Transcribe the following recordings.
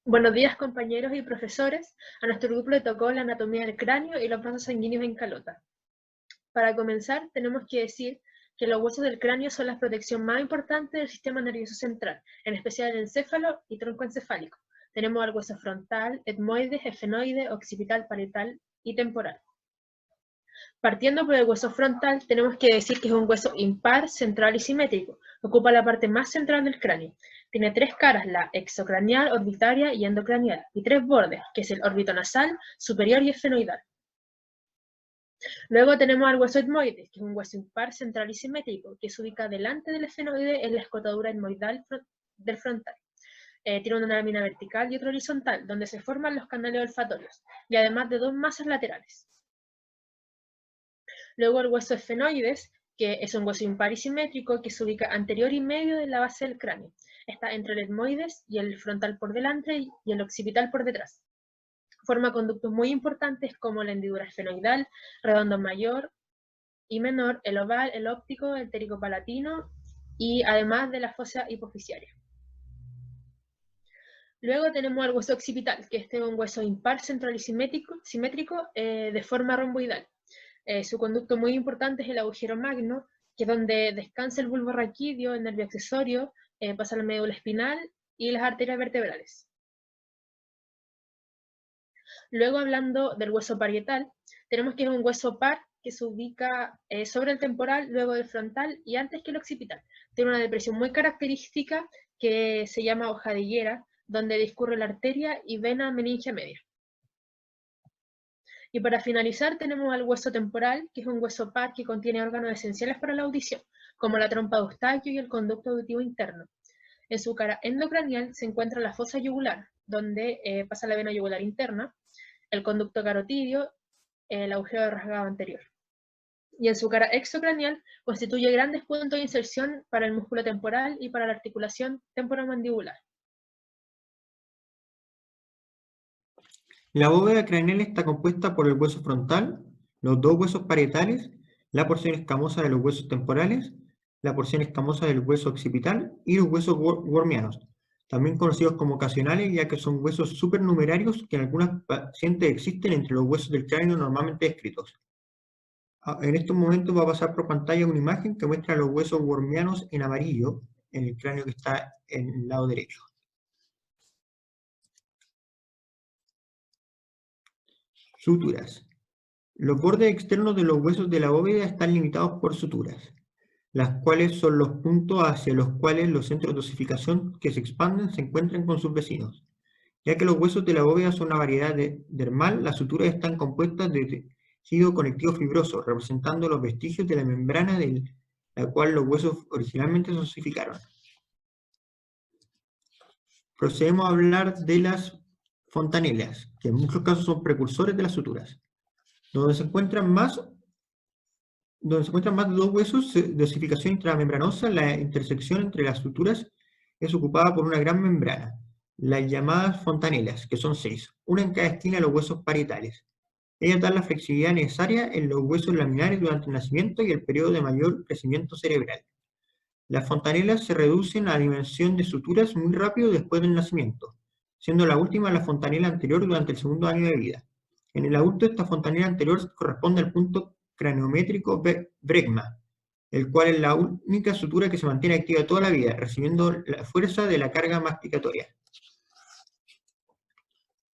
Buenos días, compañeros y profesores. A nuestro grupo le tocó la anatomía del cráneo y los vasos sanguíneos en calota. Para comenzar, tenemos que decir que los huesos del cráneo son la protección más importante del sistema nervioso central, en especial el encéfalo y tronco encefálico. Tenemos el hueso frontal, etmoide, efenoide, occipital, parietal y temporal. Partiendo por el hueso frontal, tenemos que decir que es un hueso impar, central y simétrico. Ocupa la parte más central del cráneo. Tiene tres caras, la exocranial, orbitaria y endocranial, y tres bordes, que es el orbitonasal, superior y efenoidal. Luego tenemos al hueso etmoide, que es un hueso impar, central y simétrico, que se ubica delante del efenoide en la escotadura etmoidal del frontal. Tiene una lámina vertical y otra horizontal, donde se forman los canales olfatorios, y además de dos masas laterales. Luego el hueso efenoides, que es un hueso impar y simétrico que se ubica anterior y medio de la base del cráneo. Está entre el etmoides y el frontal por delante y el occipital por detrás. Forma conductos muy importantes como la hendidura esfenoidal, redondo mayor y menor, el oval, el óptico, el pterico-palatino y además de la fosa hipofisiaria. Luego tenemos el hueso occipital, que este es un hueso impar, central y simétrico de forma romboidal. Su conducto muy importante es el agujero magno, que es donde descansa el bulbo raquídeo, el nervio accesorio, pasa la médula espinal y las arterias vertebrales. Luego, hablando del hueso parietal, tenemos que es un hueso par que se ubica sobre el temporal, luego del frontal y antes que el occipital. Tiene una depresión muy característica que se llama hoja de higuera, donde discurre la arteria y vena meningia media. Y para finalizar tenemos al hueso temporal, que es un hueso par que contiene órganos esenciales para la audición, como la trompa de Eustaquio y el conducto auditivo interno. En su cara endocranial se encuentra la fosa yugular, donde pasa la vena yugular interna, el conducto carotidio, el agujero rasgado anterior. Y en su cara exocranial constituye grandes puntos de inserción para el músculo temporal y para la articulación temporomandibular. La bóveda craneal está compuesta por el hueso frontal, los dos huesos parietales, la porción escamosa de los huesos temporales, la porción escamosa del hueso occipital y los huesos wormianos, también conocidos como ocasionales, ya que son huesos supernumerarios que en algunos pacientes existen entre los huesos del cráneo normalmente descritos. En estos momentos va a pasar por pantalla una imagen que muestra los huesos wormianos en amarillo en el cráneo que está en el lado derecho. Suturas. Los bordes externos de los huesos de la bóveda están limitados por suturas, las cuales son los puntos hacia los cuales los centros de osificación que se expanden se encuentran con sus vecinos. Ya que los huesos de la bóveda son una variedad dermal, las suturas están compuestas de tejido conectivo fibroso, representando los vestigios de la membrana de la cual los huesos originalmente se osificaron. Procedemos a hablar de las fontanelas, que en muchos casos son precursores de las suturas. Donde se encuentran más de dos huesos de osificación intramembranosa, la intersección entre las suturas es ocupada por una gran membrana, las llamadas fontanelas, que son 6, una en cada esquina de los huesos parietales. Ellas dan la flexibilidad necesaria en los huesos laminares durante el nacimiento y el periodo de mayor crecimiento cerebral. Las fontanelas se reducen a dimensión de suturas muy rápido después del nacimiento, siendo la última la fontanela anterior durante el segundo año de vida. En el adulto, esta fontanela anterior corresponde al punto craniométrico bregma, el cual es la única sutura que se mantiene activa toda la vida, recibiendo la fuerza de la carga masticatoria.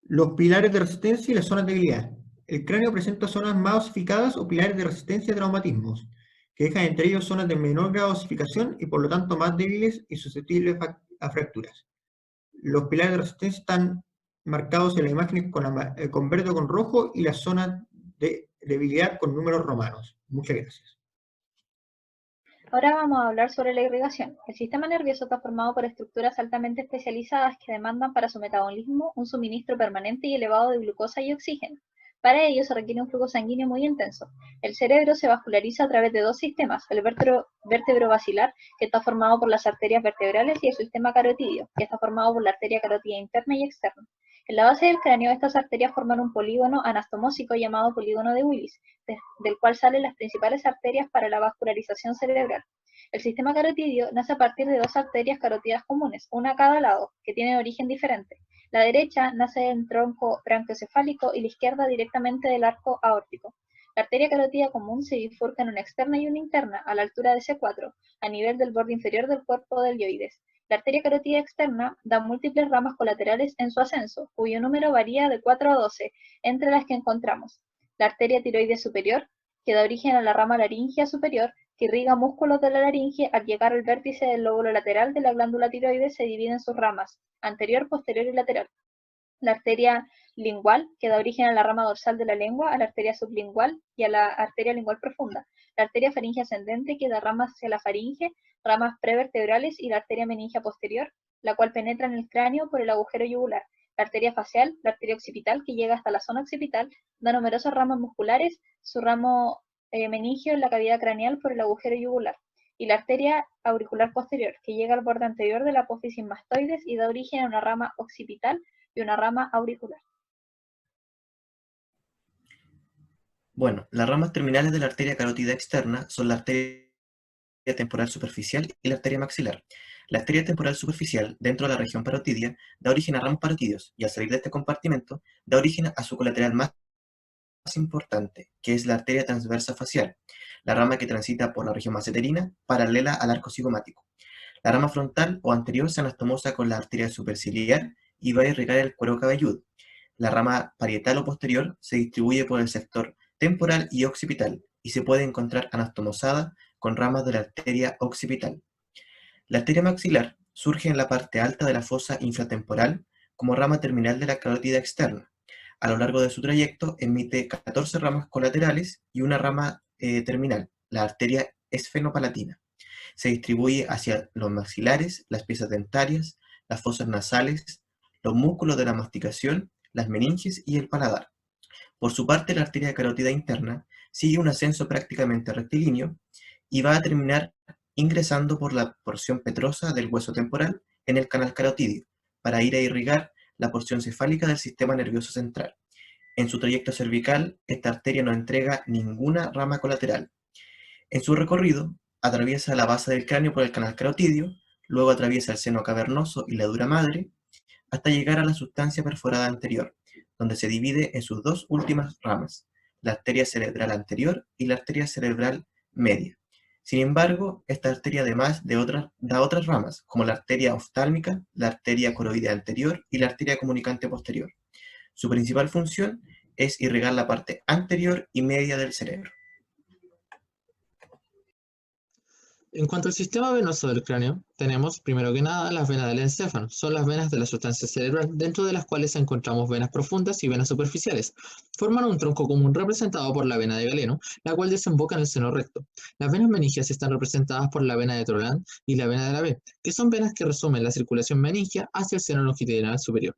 Los pilares de resistencia y las zonas de debilidad. El cráneo presenta zonas más osificadas o pilares de resistencia a traumatismos, que dejan entre ellos zonas de menor grado de osificación y por lo tanto más débiles y susceptibles a fracturas. Los pilares de resistencia están marcados en la imagen con verde o con rojo y las zonas de debilidad con números romanos. Muchas gracias. Ahora vamos a hablar sobre la irrigación. El sistema nervioso está formado por estructuras altamente especializadas que demandan para su metabolismo un suministro permanente y elevado de glucosa y oxígeno. Para ello se requiere un flujo sanguíneo muy intenso. El cerebro se vasculariza a través de dos sistemas, el vértebro basilar, que está formado por las arterias vertebrales, y el sistema carotidio, que está formado por la arteria carótida interna y externa. En la base del cráneo, estas arterias forman un polígono anastomósico llamado polígono de Willis, del cual salen las principales arterias para la vascularización cerebral. El sistema carotidio nace a partir de dos arterias carótidas comunes, una a cada lado, que tienen origen diferente. La derecha nace del tronco branquiocefálico y la izquierda directamente del arco aórtico. La arteria carótida común se bifurca en una externa y una interna, a la altura de C4, a nivel del borde inferior del cuerpo del delioides. La arteria carótida externa da múltiples ramas colaterales en su ascenso, cuyo número varía de 4 a 12, entre las que encontramos la arteria tiroides superior, que da origen a la rama laringea superior, que irriga músculos de la laringe. Al llegar al vértice del lóbulo lateral de la glándula tiroides se divide en sus ramas, anterior, posterior y lateral. La arteria lingual, que da origen a la rama dorsal de la lengua, a la arteria sublingual y a la arteria lingual profunda. La arteria faringe ascendente, que da ramas hacia la faringe, ramas prevertebrales, y la arteria meningea posterior, la cual penetra en el cráneo por el agujero yugular. La arteria facial, la arteria occipital, que llega hasta la zona occipital, da numerosas ramas musculares, su ramo meningio en la cavidad craneal por el agujero yugular. Y la arteria auricular posterior, que llega al borde anterior de la apófisis mastoides y da origen a una rama occipital y una rama auricular. Bueno, las ramas terminales de la arteria carótida externa son la arteria temporal superficial y la arteria maxilar. La arteria temporal superficial, dentro de la región parotidia, da origen a ramos parotidios, y al salir de este compartimento, da origen a su colateral más importante, que es la arteria transversa facial, la rama que transita por la región maseterina, paralela al arco cigomático. La rama frontal o anterior se anastomosa con la arteria superciliar y va a irrigar el cuero cabelludo. La rama parietal o posterior se distribuye por el sector temporal y occipital y se puede encontrar anastomosada con ramas de la arteria occipital. La arteria maxilar surge en la parte alta de la fosa infratemporal como rama terminal de la carótida externa. A lo largo de su trayecto emite 14 ramas colaterales y una rama terminal, la arteria esfenopalatina. Se distribuye hacia los maxilares, las piezas dentarias, las fosas nasales, los músculos de la masticación, las meninges y el paladar. Por su parte, la arteria carótida interna sigue un ascenso prácticamente rectilíneo y va a terminar ingresando por la porción petrosa del hueso temporal en el canal carotídeo, para ir a irrigar la porción cefálica del sistema nervioso central. En su trayecto cervical, esta arteria no entrega ninguna rama colateral. En su recorrido, atraviesa la base del cráneo por el canal carotídeo, luego atraviesa el seno cavernoso y la dura madre, hasta llegar a la sustancia perforada anterior, donde se divide en sus dos últimas ramas, la arteria cerebral anterior y la arteria cerebral media. Sin embargo, esta arteria además da otras ramas, como la arteria oftálmica, la arteria coroidea anterior y la arteria comunicante posterior. Su principal función es irrigar la parte anterior y media del cerebro. En cuanto al sistema venoso del cráneo, tenemos, primero que nada, las venas del encéfalo. Son las venas de la sustancia cerebral, dentro de las cuales encontramos venas profundas y venas superficiales. Forman un tronco común representado por la vena de Galeno, la cual desemboca en el seno recto. Las venas meningeas están representadas por la vena de Troland y la vena de la B, que son venas que resumen la circulación meningea hacia el seno longitudinal superior.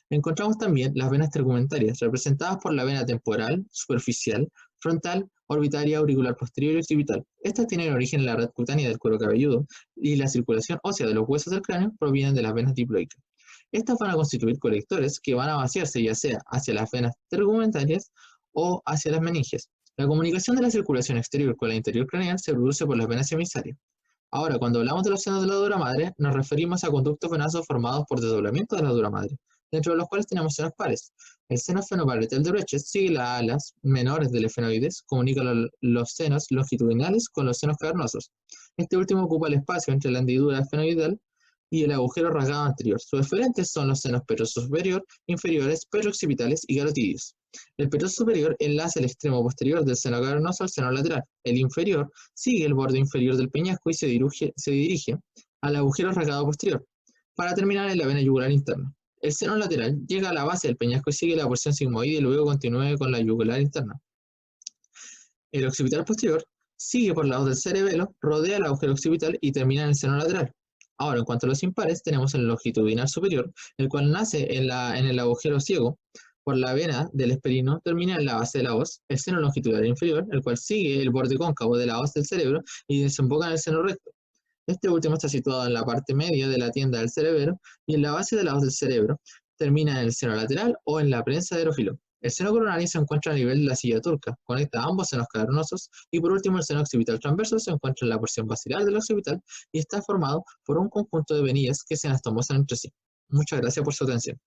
Encontramos también las venas tegumentarias, representadas por la vena temporal, superficial, frontal, orbitaria, auricular posterior y occipital. Estas tienen origen en la red cutánea del cuero cabelludo y la circulación ósea de los huesos del cráneo provienen de las venas diploicas. Estas van a constituir colectores que van a vaciarse ya sea hacia las venas tegumentarias o hacia las meninges. La comunicación de la circulación exterior con la interior craneal se produce por las venas emisarias. Ahora, cuando hablamos de los senos de la dura madre, nos referimos a conductos venosos formados por desdoblamiento de la dura madre, dentro de los cuales tenemos senos pares. El seno esfenoparietal de Brecht sigue las alas menores del esfenoides, comunica los senos longitudinales con los senos cavernosos. Este último ocupa el espacio entre la hendidura esfenoidal y el agujero rasgado anterior. Sus eferentes son los senos petroso superior, inferiores, peroccipitales y carotídeos. El petroso superior enlaza el extremo posterior del seno cavernoso al seno lateral. El inferior sigue el borde inferior del peñasco y se dirige al agujero rasgado posterior, para terminar en la vena yugular interna. El seno lateral llega a la base del peñasco y sigue la porción sigmoide y luego continúa con la yugular interna. El occipital posterior sigue por lados del cerebelo, rodea el agujero occipital y termina en el seno lateral. Ahora, en cuanto a los impares, tenemos el longitudinal superior, el cual nace en el agujero ciego por la vena del esperino, termina en la base de la hoz, el seno longitudinal inferior, el cual sigue el borde cóncavo de la hoz del cerebro y desemboca en el seno recto. Este último está situado en la parte media de la tienda del cerebelo y en la base de la hoz del cerebro. Termina en el seno lateral o en la prensa de Erófilo. El seno coronario se encuentra a nivel de la silla turca, conecta ambos senos cavernosos y por último el seno occipital transverso se encuentra en la porción basilar del occipital y está formado por un conjunto de venillas que se anastomosan entre sí. Muchas gracias por su atención.